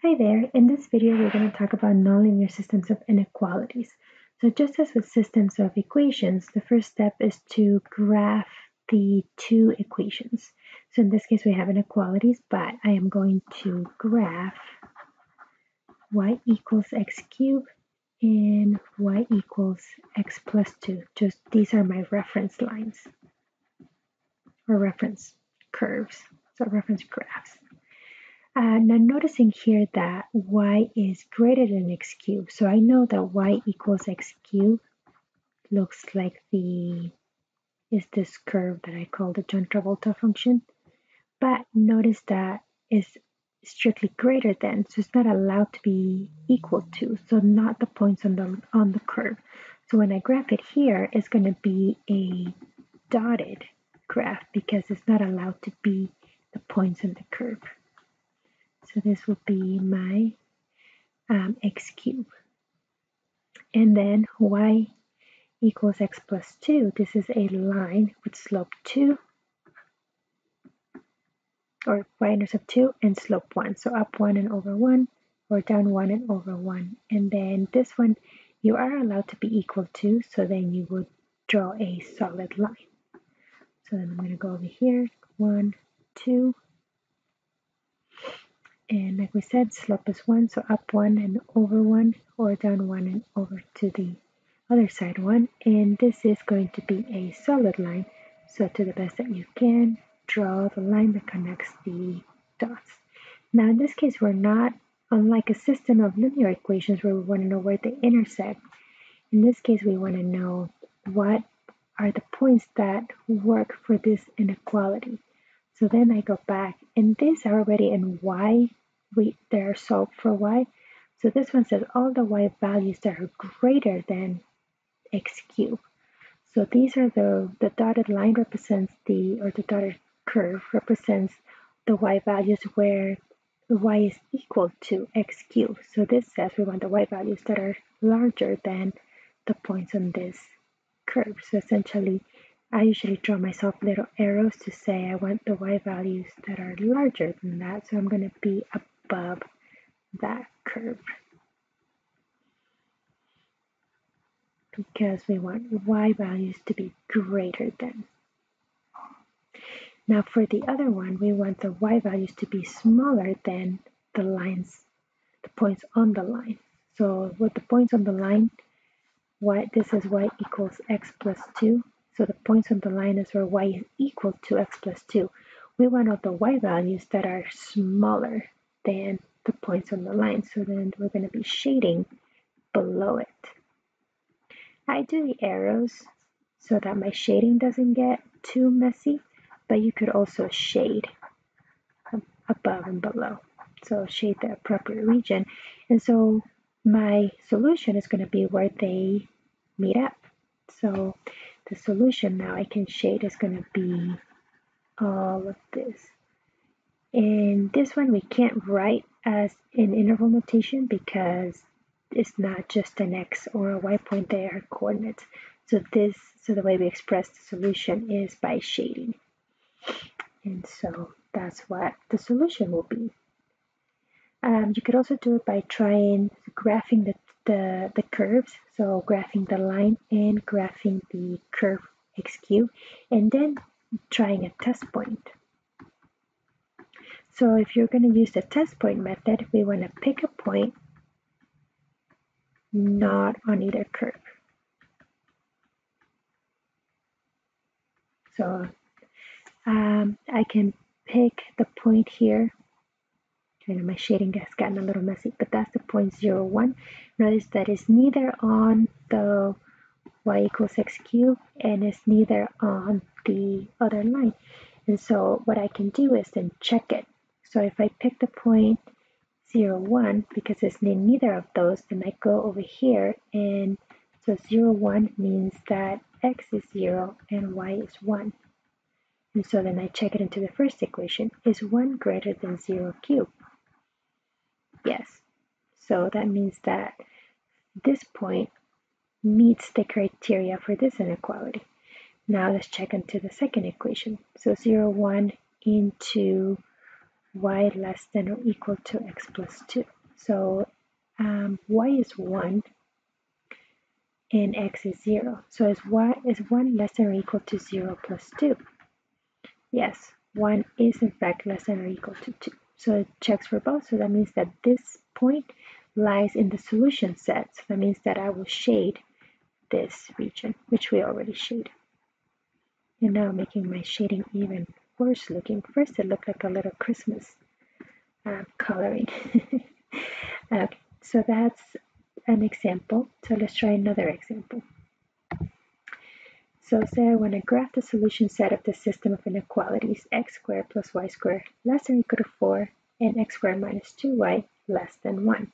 Hi there, in this video we're going to talk about nonlinear systems of inequalities. So just as with systems of equations, the first step is to graph the two equations. So in this case we have inequalities, but I am going to graph y equals x cubed and y equals x plus 2. Just these are my reference lines or reference curves, so reference graphs. Now noticing here that y is greater than x cubed, so I know that y equals x cubed looks like is this curve that I call the John Travolta function, but notice that is strictly greater than, so it's not allowed to be equal to, so not the points on the curve. So when I graph it here, it's going to be a dotted graph because it's not allowed to be the points on the curve. So this will be my x cubed. And then y equals x plus 2. This is a line with slope 2, or y-intercept 2 and slope 1. So up 1 and over 1, or down 1 and over 1. And then this one you are allowed to be equal to, so then you would draw a solid line. So then I'm going to go over here, 1, 2. And like we said, slope is 1, so up 1 and over 1, or down 1 and over to the other side 1. And this is going to be a solid line. So to the best that you can, draw the line that connects the dots. Now in this case, we're not, unlike a system of linear equations where we want to know where they intersect. In this case, we want to know what are the points that work for this inequality. So then I go back, and these are already in y. They're solved for y. So this one says all the y values that are greater than x cubed. So these are the dotted line represents the dotted curve represents the y values where y is equal to x cubed. So this says we want the y values that are larger than the points on this curve. So essentially, I usually draw myself little arrows to say I want the y values that are larger than that. So I'm going to be above that curve because we want y values to be greater than. Now for the other one, we want the y values to be smaller than the points on the line. So with the points on the line, this is y equals x plus 2. So the points on the line is where y is equal to x plus 2. We want all the y values that are smaller than the points on the line. So then we're going to be shading below it. I do the arrows so that my shading doesn't get too messy, but you could also shade above and below. So shade the appropriate region. And so my solution is going to be where they meet up. So the solution now I can shade is going to be all of this. And this one we can't write as an interval notation because it's not just an x or a y point, they are coordinates. So the way we express the solution is by shading. And so that's what the solution will be. You could also do it by graphing the curves, so graphing the line and graphing the curve x cubed, and then trying a test point. So if you're going to use the test point method, we want to pick a point not on either curve. So I can pick the point here. My shading has gotten a little messy, but that's the point 0, 1. Notice that it's neither on the y equals x cubed and it's neither on the other line. And so what I can do is then check it. So if I pick the point 0, 1, because it's neither of those, then I go over here, and so 0, 1 means that x is 0 and y is 1. And so then I check it into the first equation. Is 1 greater than 0 cubed? Yes. So that means that this point meets the criteria for this inequality. Now let's check into the second equation. So 0, 1 into y less than or equal to x plus 2. So y is 1 and x is 0. So is 1 less than or equal to 0 plus 2? Yes, 1 is in fact less than or equal to 2. So it checks for both. So that means that this point lies in the solution set. So that means that I will shade this region, which we already shaded. And now I'm making my shading even worse looking. First it looked like a little Christmas coloring. Okay, so that's an example. So let's try another example. So say I want to graph the solution set of the system of inequalities x squared plus y squared less than or equal to 4 and x squared minus 2y less than 1.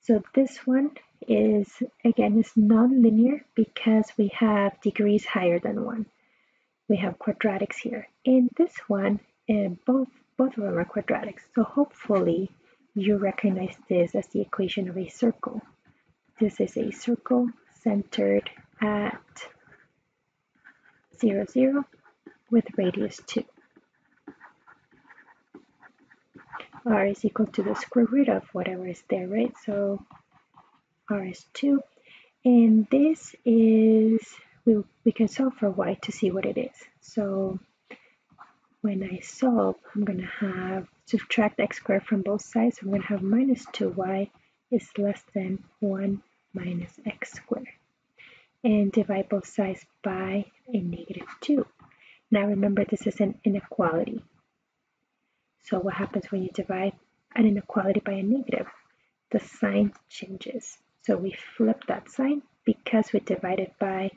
So this one is, again, is nonlinear because we have degrees higher than 1. We have quadratics here. In this one, both of them are quadratics. So hopefully you recognize this as the equation of a circle. This is a circle centered at 0, 0 with radius 2. R is equal to the square root of whatever is there, right? So R is 2. And this is, we can solve for y to see what it is. So when I solve, I'm going to have subtract x squared from both sides. So I'm going to have minus 2y is less than 1 minus x squared. And divide both sides by a negative 2. Now remember, this is an inequality. So what happens when you divide an inequality by a negative? The sign changes. So we flip that sign because we divided by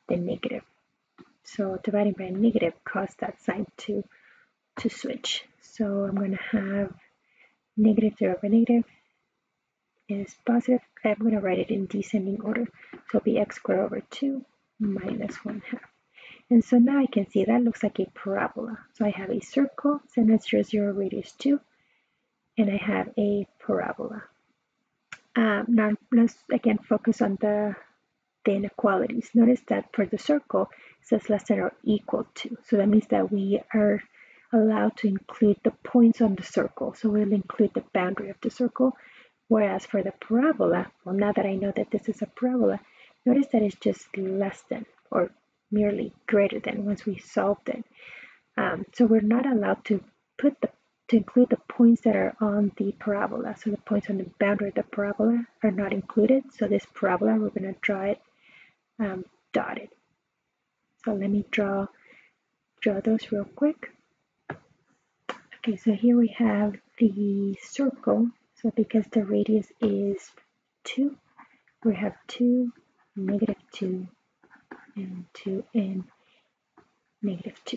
the negative. So dividing by a negative caused that sign to switch. So I'm going to have negative 0 over negative is positive. I'm going to write it in descending order. So it'll be x squared over 2 minus 1/2. And so now I can see that looks like a parabola. So I have a circle, center 0, 0, radius 2, and I have a parabola. Now let's again focus on the inequalities. Notice that for the circle, it says less than or equal to. So that means that we are allowed to include the points on the circle. So we'll include the boundary of the circle. Whereas for the parabola, well, now that I know that this is a parabola, notice that it's just less than or merely greater than once we solved it. So we're not allowed to include the points that are on the parabola. So the points on the boundary of the parabola are not included. So this parabola, we're going to draw it dotted. So let me draw those real quick. Okay, so here we have the circle. So because the radius is 2, we have 2, negative 2, and 2, and negative 2.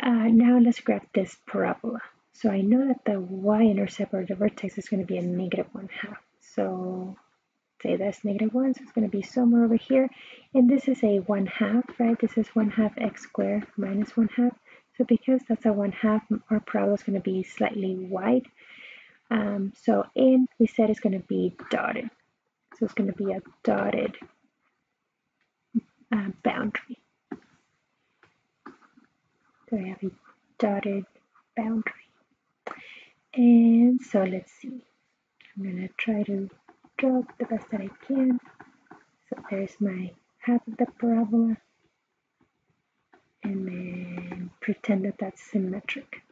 Now let's graph this parabola. So I know that the y-intercept or the vertex is going to be a negative 1/2. So say that's negative 1, so it's going to be somewhere over here. And this is a 1/2, right? This is 1/2 x squared minus 1/2. So because that's a 1/2, our parabola is going to be slightly wide. So and we said it's going to be dotted. So it's going to be a dotted boundary. So we have a dotted boundary. And so let's see. I'm going to try to draw the best that I can. So there's my half of the parabola. And then pretend that that's symmetric.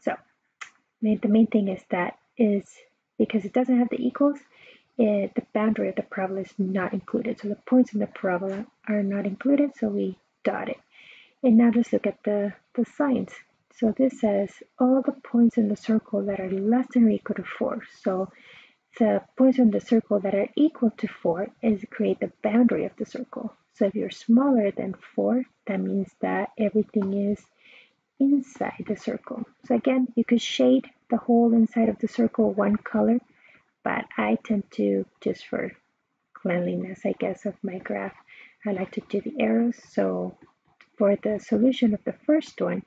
So the main thing is because it doesn't have the equals, the boundary of the parabola is not included. So the points in the parabola are not included, so we dot it. And now let's look at the signs. So this says all the points in the circle that are less than or equal to 4. So the points in the circle that are equal to 4 is create the boundary of the circle. So if you're smaller than 4, that means that everything is inside the circle. So again, you could shade the whole inside of the circle one color, but I tend to, just for cleanliness, I guess, of my graph, I like to do the arrows. So for the solution of the first one,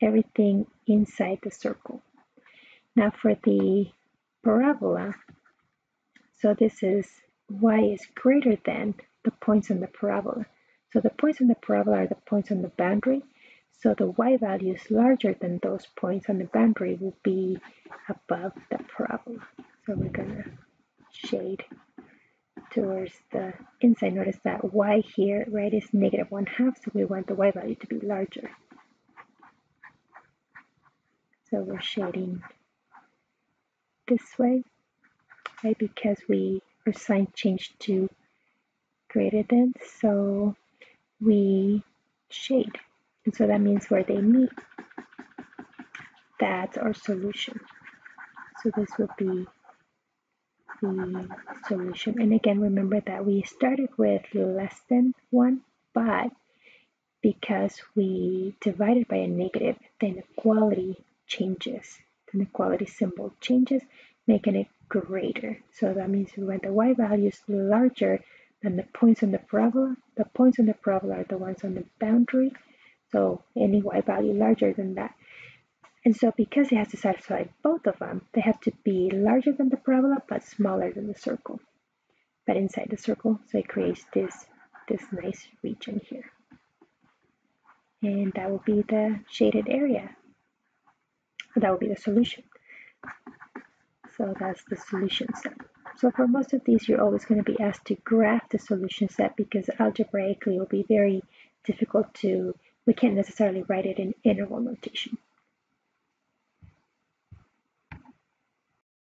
everything inside the circle. Now for the parabola, so this is y is greater than the points on the parabola. So the points on the parabola are the points on the boundary. So the y values larger than those points on the boundary will be above the parabola. So we're going to shade towards the inside. Notice that y here, right, is -1/2, so we want the y value to be larger. So we're shading this way, right, because our sign changed to greater than, so we shade. And so that means where they meet, that's our solution. So this would be the solution. And again, remember that we started with less than 1, but because we divided by a negative, the inequality changes. The inequality symbol changes, making it greater. So that means when the y value is larger than the points on the parabola, the points on the parabola are the ones on the boundary. So any y value larger than that. And so because it has to satisfy both of them, they have to be larger than the parabola but smaller than the circle. But inside the circle, so it creates this nice region here. And that will be the shaded area. That will be the solution. So that's the solution set. So for most of these, you're always going to be asked to graph the solution set because algebraically it will be very difficult we can't necessarily write it in interval notation.